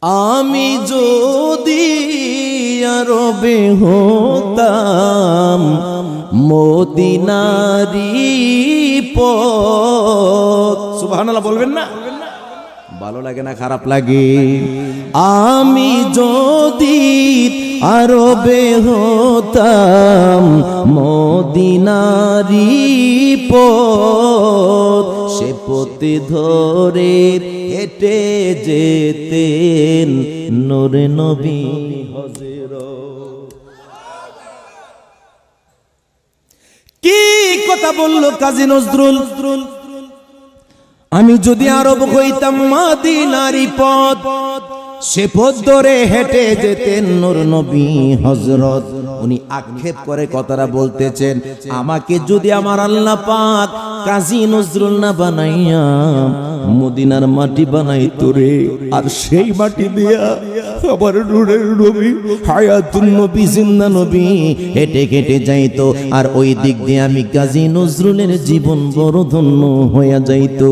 আমি যদি আরবে হতাম মদিনারি পথ, সুবহানাল্লাহ বলবেন না? ভালো লাগে না খারাপ লাগে? আমি যদি আরবে হতাম মদিনারি পথ, সে পথে ধরে হেঁটে যেতেন নূরে নবী হযরত। কি কথা বললো কাজী নজরুল? আমি যদি আরব হইতাম মদিনারি পথ, সে পথ ধরে হেঁটে যেতেন নূর নবী হযরত। উনি আক্ষেপ করে কথাটা বলতেছেন, আমাকে যদি আমার আল্লাহ পাক কাজী নজরুল না বানাইয়া মদিনার মাটি বানাইতো রে, আর সেই মাটি দিয়া আবার নূরের নবী হায়াতুন নবী জিন্দা নবী হেঁটে হেঁটে যাইতো, আর ওই দিক দিয়ে আমি কাজী নজরুলের জীবন বড় ধন্য হইয়া যাইতো।